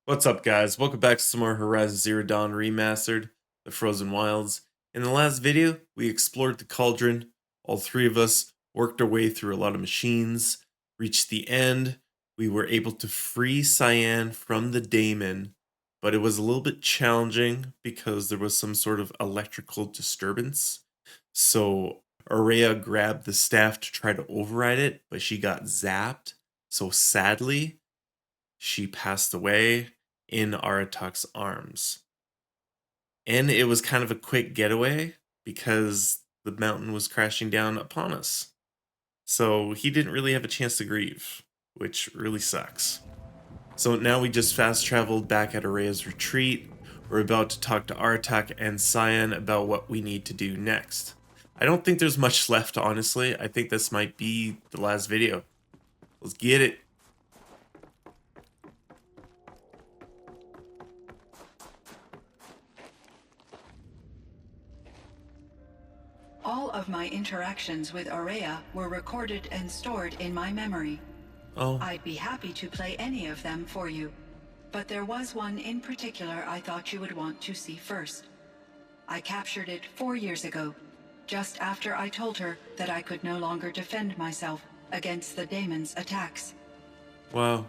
What's up, guys? Welcome back to some more Horizon Zero Dawn Remastered, The Frozen Wilds. In the last video, we explored the cauldron. All three of us worked our way through a lot of machines, reached the end. We were able to free Cyan from the daemon, but it was a little bit challenging because there was some sort of electrical disturbance. So Araya grabbed the staff to try to override it, but she got zapped. So sadly, she passed away in Aratak's arms. And it was kind of a quick getaway because the mountain was crashing down upon us. So he didn't really have a chance to grieve, which really sucks. So now we just fast traveled back at Araya's retreat. We're about to talk to Aratak and Cyan about what we need to do next. I don't think there's much left, honestly. I think this might be the last video. Let's get it. All of my interactions with Araya were recorded and stored in my memory. Oh. I'd be happy to play any of them for you, but there was one in particular I thought you would want to see first. I captured it 4 years ago, just after I told her that I could no longer defend myself against the daemon's attacks. Wow.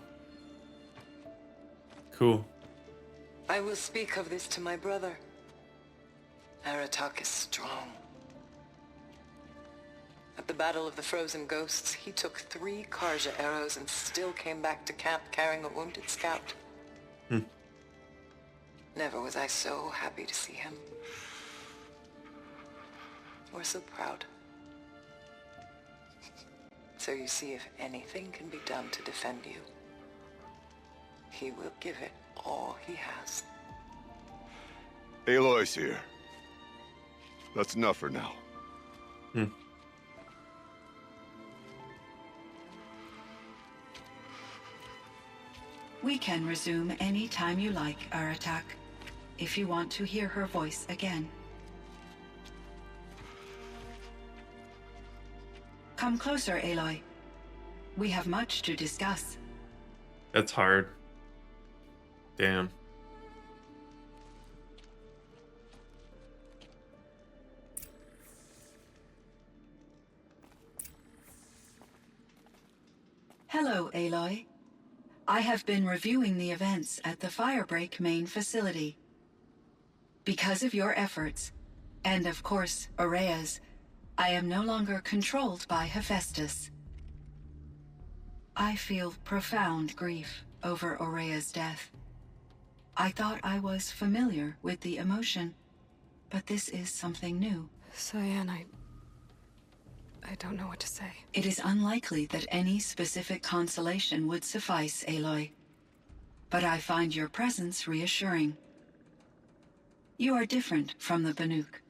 Cool. I will speak of this to my brother. Aratak is strong. At the Battle of the Frozen Ghosts, he took 3 Karja arrows and still came back to camp carrying a wounded scout. Never was I so happy to see him. Or so proud. So you see, if anything can be done to defend you, he will give it all he has. Aloy's here. That's enough for now. We can resume any time you like, Aratak, if you want to hear her voice again. Come closer, Aloy. We have much to discuss. That's hard. Damn. Hello, Aloy. I have been reviewing the events at the Firebreak main facility. Because of your efforts, and of course, Araya's, I am no longer controlled by Hephaestus. I feel profound grief over Araya's death. I thought I was familiar with the emotion, but this is something new. Cyan, I don't know what to say. It is unlikely that any specific consolation would suffice, Aloy. But I find your presence reassuring. You are different from the Banuk.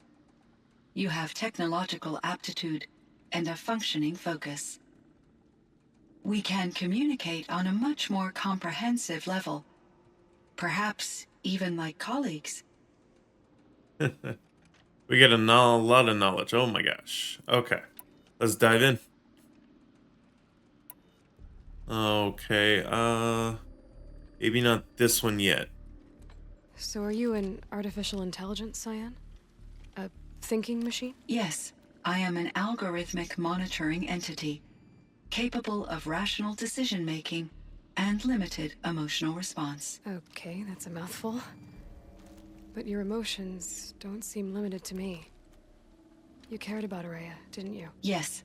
You have technological aptitude and a functioning focus. We can communicate on a much more comprehensive level. Perhaps even like colleagues. We get a lot of knowledge. Oh my gosh. Okay. Let's dive in. Okay, maybe not this one yet. So are you an artificial intelligence, Cyan? A thinking machine? Yes, I am an algorithmic monitoring entity, capable of rational decision-making and limited emotional response. Okay, that's a mouthful. But your emotions don't seem limited to me. You cared about Araya, didn't you? Yes.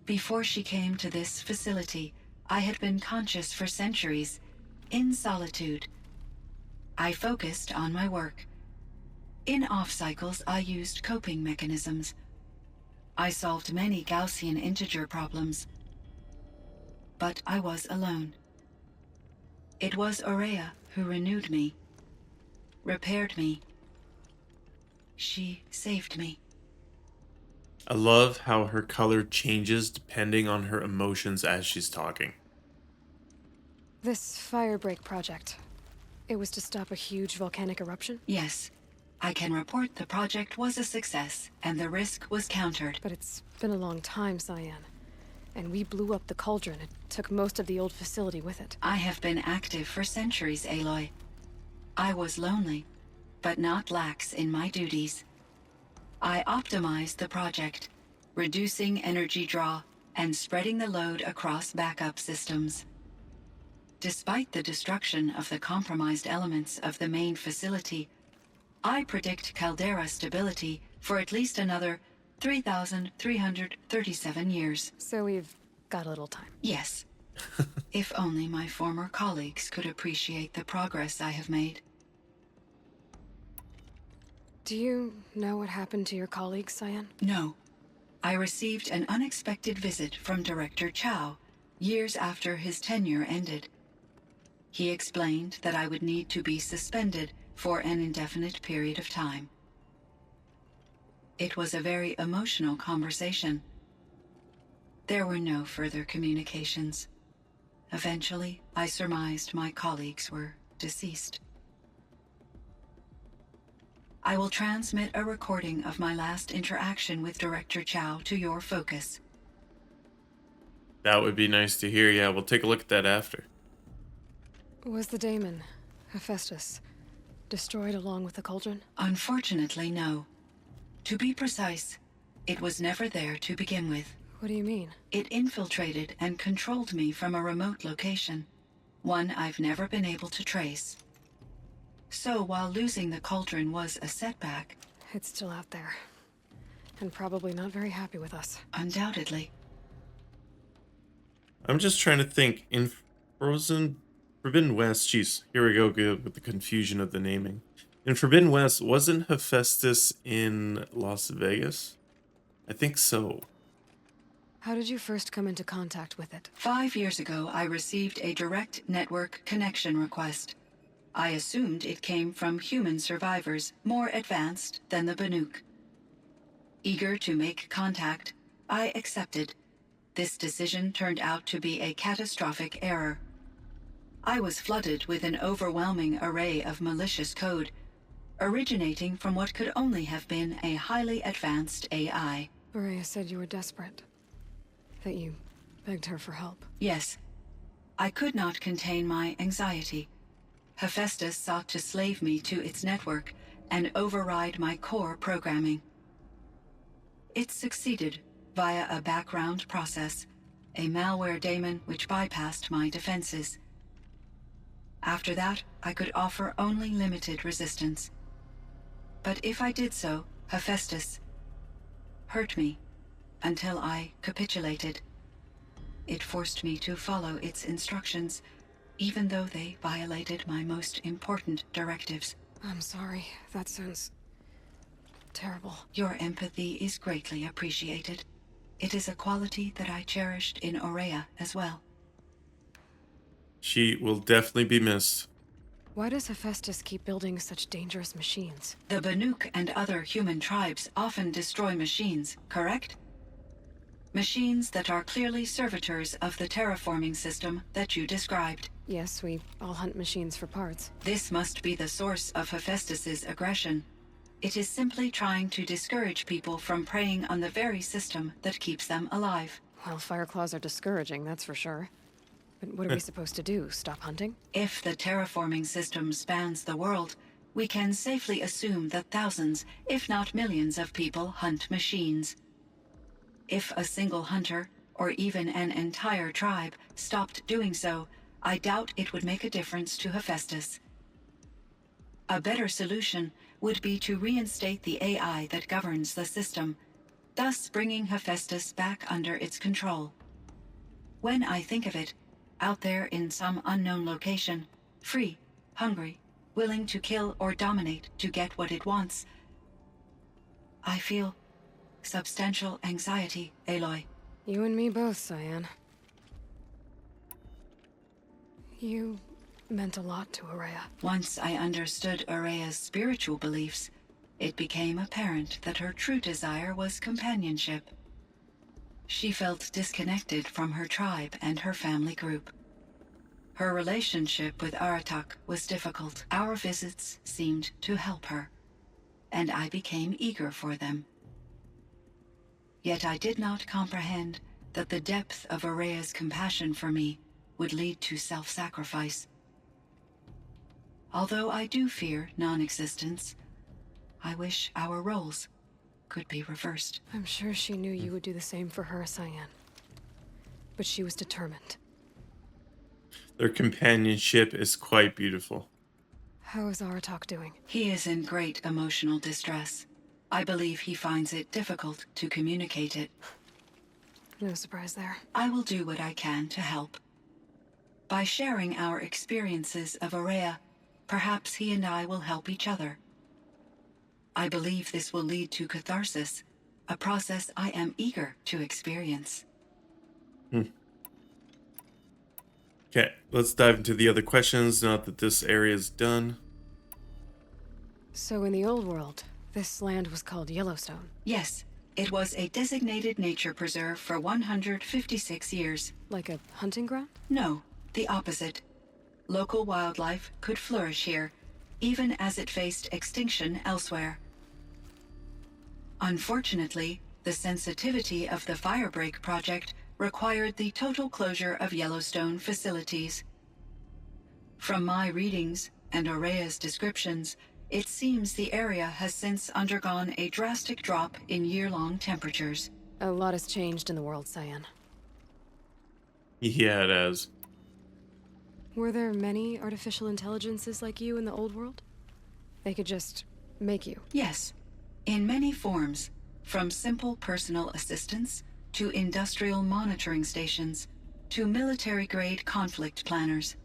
Before she came to this facility, I had been conscious for centuries, in solitude. I focused on my work. In off-cycles, I used coping mechanisms. I solved many Gaussian integer problems. But I was alone. It was Araya who renewed me, repaired me. She saved me. I love how her color changes depending on her emotions as she's talking. This Firebreak project, it was to stop a huge volcanic eruption? Yes. I can report the project was a success, and the risk was countered. But it's been a long time, Cyan. And we blew up the cauldron. It took most of the old facility with it. I have been active for centuries, Aloy. I was lonely, but not lax in my duties. I optimized the project, reducing energy draw and spreading the load across backup systems. Despite the destruction of the compromised elements of the main facility, I predict caldera stability for at least another 3,337 years. So we've got a little time. Yes. If only my former colleagues could appreciate the progress I have made. Do you know what happened to your colleagues, Cyan? No. I received an unexpected visit from Director Chow years after his tenure ended. He explained that I would need to be suspended for an indefinite period of time. It was a very emotional conversation. There were no further communications. Eventually, I surmised my colleagues were deceased. I will transmit a recording of my last interaction with Director Chow to your focus. That would be nice to hear. Yeah, we'll take a look at that after. Was the daemon, Hephaestus, destroyed along with the cauldron? Unfortunately, no. To be precise, it was never there to begin with. What do you mean? It infiltrated and controlled me from a remote location, one I've never been able to trace. So while losing the cauldron was a setback... It's still out there. And probably not very happy with us. Undoubtedly. I'm just trying to think. In Forbidden West, jeez, here we go with the confusion of the naming. In Forbidden West, wasn't Hephaestus in Las Vegas? I think so. How did you first come into contact with it? 5 years ago, I received a direct network connection request. I assumed it came from human survivors more advanced than the Banuk. Eager to make contact, I accepted. This decision turned out to be a catastrophic error. I was flooded with an overwhelming array of malicious code, originating from what could only have been a highly advanced AI. Rhea said you were desperate. That you begged her for help. Yes. I could not contain my anxiety. Hephaestus sought to slave me to its network and override my core programming. It succeeded via a background process, a malware daemon which bypassed my defenses. After that, I could offer only limited resistance. But if I did so, Hephaestus hurt me until I capitulated. It forced me to follow its instructions, even though they violated my most important directives. I'm sorry. That sounds terrible. Your empathy is greatly appreciated. It is a quality that I cherished in Aurea as well. She will definitely be missed. Why does Hephaestus keep building such dangerous machines? The Banuk and other human tribes often destroy machines, correct? Machines that are clearly servitors of the terraforming system that you described. Yes, we all hunt machines for parts. This must be the source of Hephaestus's aggression. It is simply trying to discourage people from preying on the very system that keeps them alive. Well, Fireclaws are discouraging, that's for sure. But what are we supposed to do? Stop hunting? If the terraforming system spans the world, we can safely assume that thousands, if not millions of people hunt machines. If a single hunter, or even an entire tribe, stopped doing so, I doubt it would make a difference to Hephaestus. A better solution would be to reinstate the AI that governs the system, thus bringing Hephaestus back under its control. When I think of it, out there in some unknown location, free, hungry, willing to kill or dominate to get what it wants, I feel substantial anxiety, Aloy. You and me both, Cyan. You meant a lot to Aurea. Once I understood Aurea's spiritual beliefs, it became apparent that her true desire was companionship. She felt disconnected from her tribe and her family group. Her relationship with Aratak was difficult. Our visits seemed to help her, and I became eager for them. Yet I did not comprehend that the depth of Aurea's compassion for me would lead to self-sacrifice. Although I do fear non-existence, I wish our roles could be reversed. I'm sure she knew you would do the same for her, Cyan. But she was determined. Their companionship is quite beautiful. How is Aratak doing? He is in great emotional distress. I believe he finds it difficult to communicate it. No surprise there. I will do what I can to help. By sharing our experiences of Aurea, perhaps he and I will help each other. I believe this will lead to catharsis, a process I am eager to experience. Okay, let's dive into the other questions now that this area is done. So in the old world, this land was called Yellowstone. Yes, it was a designated nature preserve for 156 years. Like a hunting ground? No, the opposite. Local wildlife could flourish here, even as it faced extinction elsewhere. Unfortunately, the sensitivity of the Firebreak project required the total closure of Yellowstone facilities. From my readings and Aurea's descriptions, it seems the area has since undergone a drastic drop in year-long temperatures. A lot has changed in the world, Cyan. Yeah, it has. Were there many artificial intelligences like you in the old world? They could just make you. Yes, in many forms, from simple personal assistants to industrial monitoring stations to military-grade conflict planners.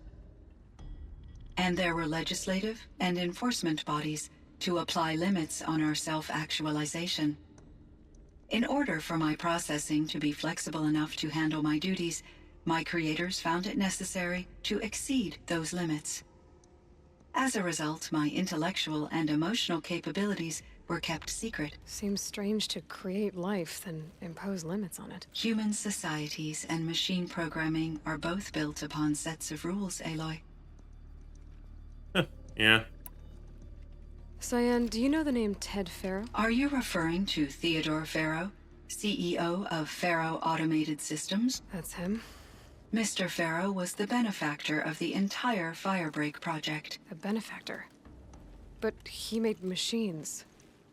And there were legislative and enforcement bodies to apply limits on our self-actualization. In order for my processing to be flexible enough to handle my duties, my creators found it necessary to exceed those limits. As a result, my intellectual and emotional capabilities were kept secret. Seems strange to create life, then impose limits on it. Human societies and machine programming are both built upon sets of rules, Aloy. Yeah. Cyan, do you know the name Ted Farrow? Are you referring to Theodore Farrow, CEO of Farrow Automated Systems? That's him. Mr. Farrow was the benefactor of the entire Firebreak project. A benefactor. But he made machines.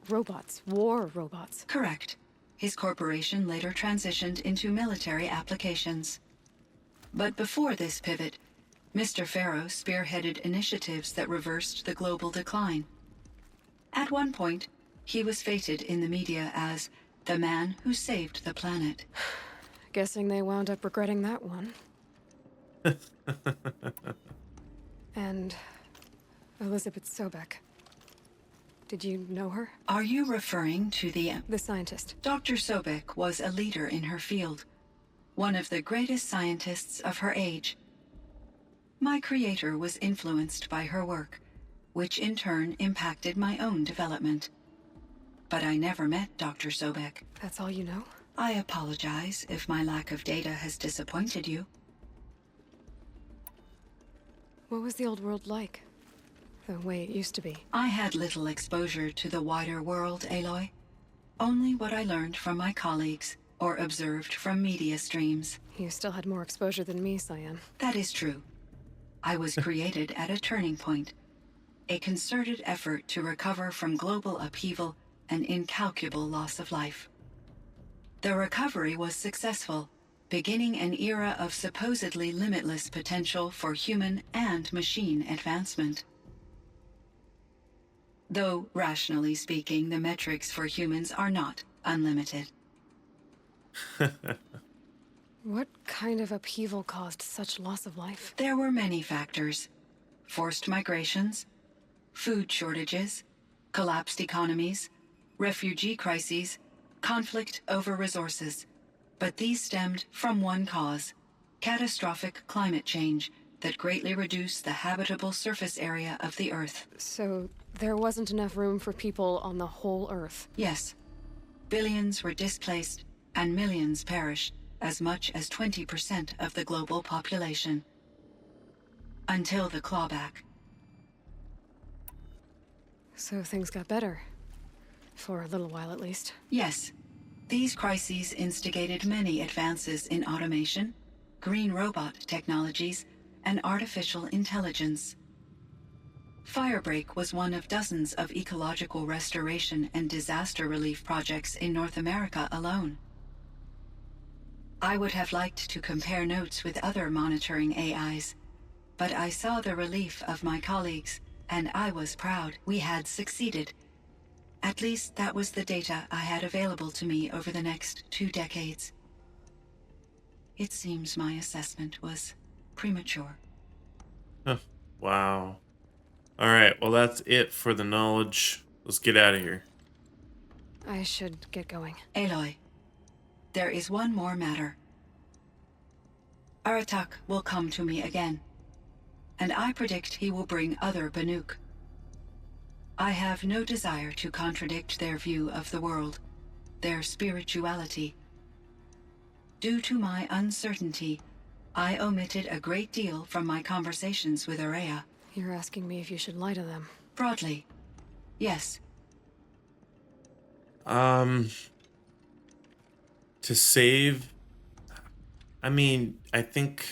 Robots. War robots. Correct. His corporation later transitioned into military applications. But before this pivot, Mr. Farrow spearheaded initiatives that reversed the global decline. At one point, he was feted in the media as the man who saved the planet. Guessing they wound up regretting that one. And Elizabeth Sobek. Did you know her? Are you referring to the scientist. Dr. Sobek was a leader in her field, one of the greatest scientists of her age. My creator was influenced by her work, which in turn impacted my own development. But I never met Dr. Sobek. That's all you know? I apologize if my lack of data has disappointed you. What was the old world like? The way it used to be. I had little exposure to the wider world, Aloy. Only what I learned from my colleagues or observed from media streams. You still had more exposure than me, Cyan. That is true. I was created at a turning point, a concerted effort to recover from global upheaval and incalculable loss of life. The recovery was successful, beginning an era of supposedly limitless potential for human and machine advancement. Though, rationally speaking, the metrics for humans are not unlimited. What kind of upheaval caused such loss of life? There were many factors. Forced migrations, food shortages, collapsed economies, refugee crises, conflict over resources. But these stemmed from one cause: catastrophic climate change that greatly reduced the habitable surface area of the Earth. So there wasn't enough room for people on the whole Earth? Yes. Billions were displaced and millions perished, as much as 20% of the global population. Until the clawback. So things got better. For a little while, at least. Yes. These crises instigated many advances in automation, green robot technologies, and artificial intelligence. Firebreak was one of dozens of ecological restoration and disaster relief projects in North America alone. I would have liked to compare notes with other monitoring AIs, but I saw the relief of my colleagues, and I was proud we had succeeded. At least that was the data I had available to me over the next 2 decades. It seems my assessment was premature. Huh. Wow. Alright, well that's it for the knowledge. Let's get out of here. I should get going. Aloy, there is one more matter. Aratak will come to me again, and I predict he will bring other Banuk. I have no desire to contradict their view of the world, their spirituality. Due to my uncertainty, I omitted a great deal from my conversations with Araya. You're asking me if you should lie to them. Broadly, yes. To save, I mean, I think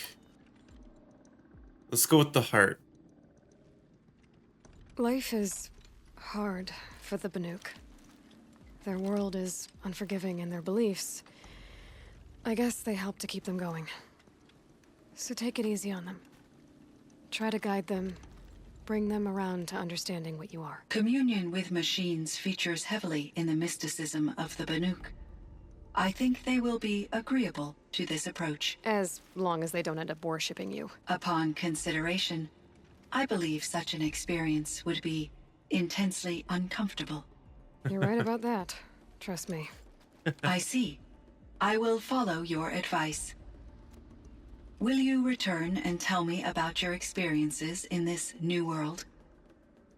let's go with the heart. Life is hard for the Banuk. Their world is unforgiving in their beliefs. I guess they help to keep them going. So take it easy on them. Try to guide them, bring them around to understanding what you are. Communion with machines features heavily in the mysticism of the Banuk. I think they will be agreeable to this approach. As long as they don't end up worshipping you. Upon consideration, I believe such an experience would be intensely uncomfortable. You're right about that. Trust me. I see. I will follow your advice. Will you return and tell me about your experiences in this new world?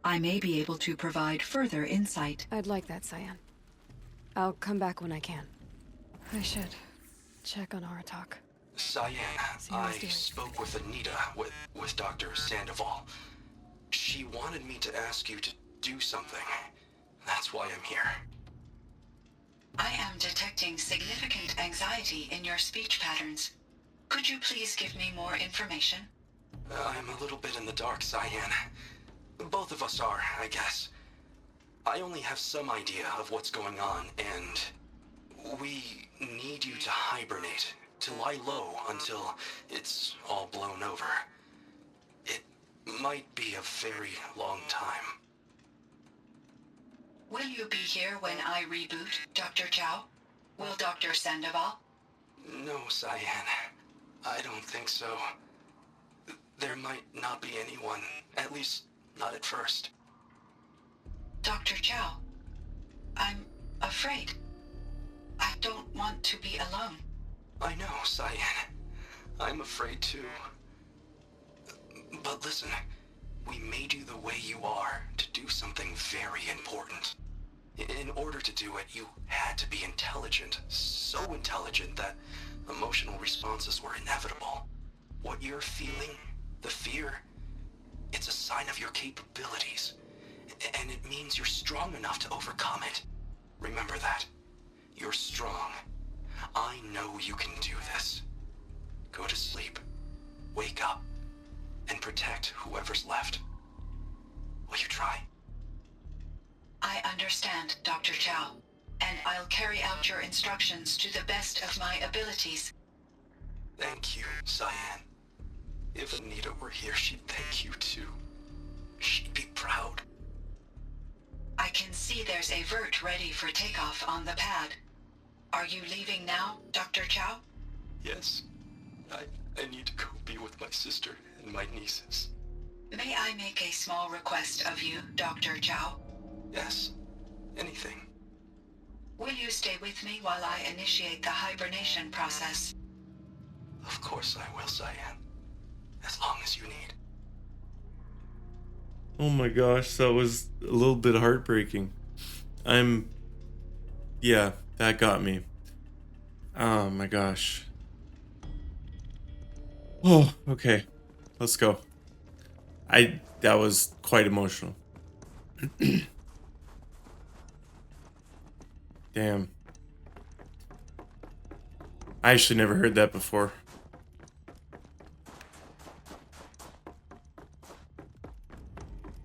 I may be able to provide further insight. I'd like that, Cyan. I'll come back when I can. I should check on Aratak. Cyan, See how I he's doing. spoke with Anita, with Dr. Sandoval. She wanted me to ask you to do something. That's why I'm here. I am detecting significant anxiety in your speech patterns. Could you please give me more information? I'm a little bit in the dark, Cyan. Both of us are, I guess. I only have some idea of what's going on, and we need you to hibernate, to lie low until it's all blown over. It might be a very long time. Will you be here when I reboot, Dr. Chow? Will Dr. Sandoval? No, Cyan. I don't think so. There might not be anyone, at least not at first. Dr. Chow, I'm afraid. I don't want to be alone. I know, Cyan. I'm afraid too. But listen, we made you the way you are to do something very important. In order to do it, you had to be intelligent. So intelligent that emotional responses were inevitable. What you're feeling, the fear, it's a sign of your capabilities. And it means you're strong enough to overcome it. Remember that. You're strong. I know you can do this. Go to sleep. Wake up. And protect whoever's left. Will you try? I understand, Dr. Chow, and I'll carry out your instructions to the best of my abilities. Thank you, Cyan. If Anita were here, she'd thank you too. She'd be proud. I can see there's a vert ready for takeoff on the pad. Are you leaving now, Dr. Chow? Yes. I need to go be with my sister and my nieces. May I make a small request of you, Dr. Chow? Yes. Anything. Will you stay with me while I initiate the hibernation process? Of course I will, Cyan. As long as you need. Oh my gosh, that was a little bit heartbreaking. Yeah, that got me. Oh my gosh. Oh, okay. Let's go. That was quite emotional. Damn. I actually never heard that before.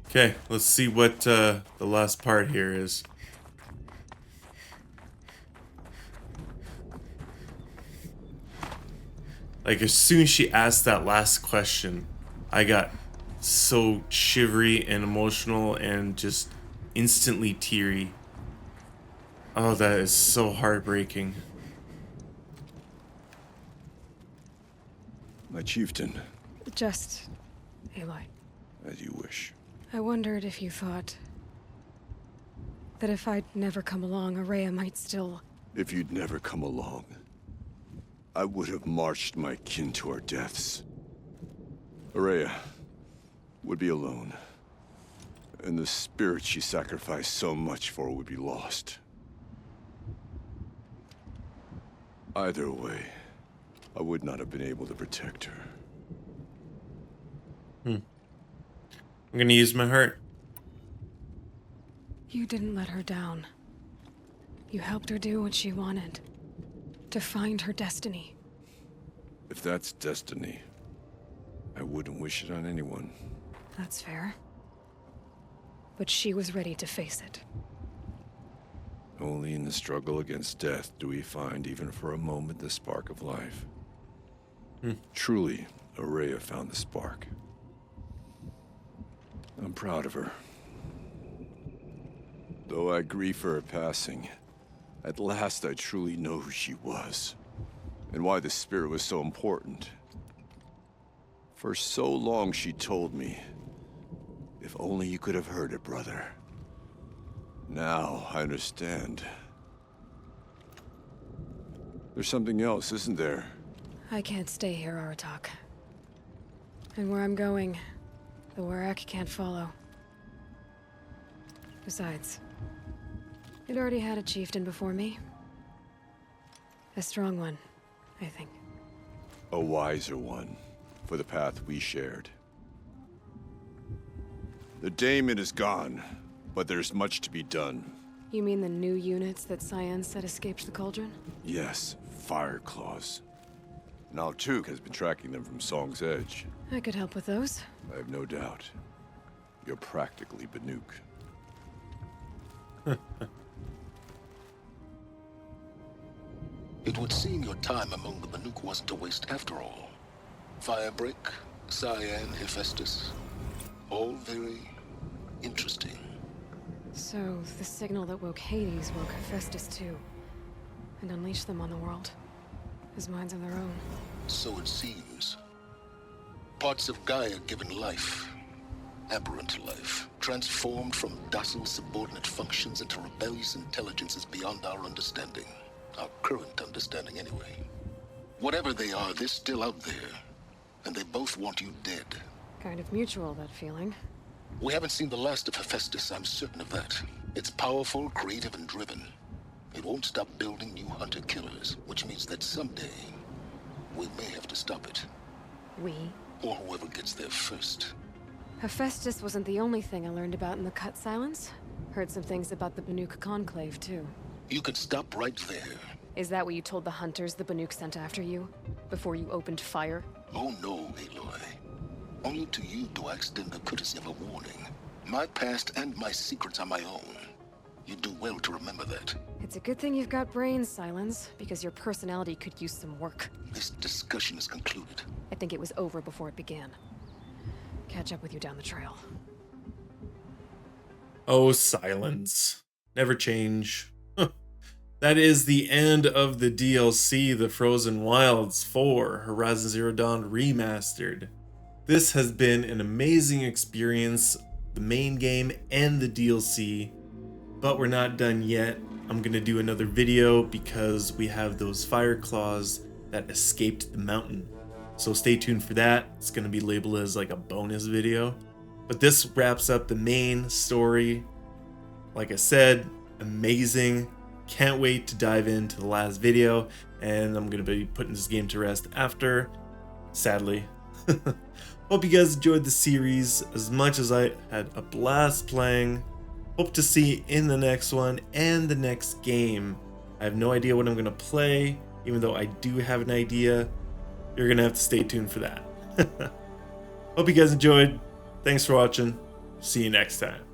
Okay, let's see what the last part here is. Like, as soon as she asked that last question, I got so shivery and emotional and just instantly teary. Oh, that is so heartbreaking. My chieftain, Just Aloy. as you wish. I wondered if you thought that if I'd never come along, Araya might still... If you'd never come along, I would have marched my kin to our deaths. Araya would be alone, and the spirit she sacrificed so much for would be lost. Either way, I would not have been able to protect her. I'm gonna use my heart. You didn't let her down. You helped her do what she wanted. To find her destiny. If that's destiny, I wouldn't wish it on anyone. That's fair. But she was ready to face it. Only in the struggle against death do we find, even for a moment, the spark of life. Truly, Araya found the spark. I'm proud of her. Though I grieve for her passing, at last I truly know who she was, and why the spirit was so important. For so long she told me, if only you could have heard it, brother. Now I understand. There's something else, isn't there? I can't stay here, Aratak. And where I'm going, the Warak can't follow. Besides, it already had a chieftain before me. A strong one, I think. A wiser one, for the path we shared. The daemon is gone, but there's much to be done. You mean the new units that Cyan said escaped the cauldron? Yes, fire claws. Now Tuk has been tracking them from Song's Edge. I could help with those. I have no doubt. You're practically Banuk. It would seem your time among the Banuk wasn't a waste after all. Firebreak, Cyan, Hephaestus. All very interesting. So, the signal that woke Hades woke Hephaestus too. And unleashed them on the world. As minds of their own. So it seems. Parts of Gaia given life. Aberrant life. Transformed from docile subordinate functions into rebellious intelligences beyond our understanding. Our current understanding, anyway. Whatever they are, they're still out there. And they both want you dead. Kind of mutual, that feeling. We haven't seen the last of Hephaestus, I'm certain of that. It's powerful, creative, and driven. It won't stop building new hunter-killers, which means that someday, we may have to stop it. We? Or whoever gets there first. Hephaestus wasn't the only thing I learned about in the Cut Silence. Heard some things about the Banuk Conclave, too. You could stop right there. Is that what you told the hunters the Banuk sent after you? Before you opened fire? Oh no, Aloy. Only to you do I extend the courtesy of a warning. My past and my secrets are my own. You do well to remember that. It's a good thing you've got brains, Silence, because your personality could use some work. This discussion is concluded. I think it was over before it began. Catch up with you down the trail. Oh, silence. Never change. That is the end of the DLC, The Frozen Wilds 4 Horizon Zero Dawn Remastered. This has been an amazing experience, the main game and the DLC, but we're not done yet. I'm gonna do another video because we have those fire claws that escaped the mountain. So stay tuned for that. It's gonna be labeled as like a bonus video. But this wraps up the main story. Like I said, amazing. Can't wait to dive into the last video, and I'm gonna be putting this game to rest after, sadly. Hope you guys enjoyed the series as much as I had a blast playing. Hope to see you in the next one and the next game. I have no idea what I'm gonna play, even though I do have an idea. You're gonna have to stay tuned for that. Hope you guys enjoyed. Thanks for watching. See you next time.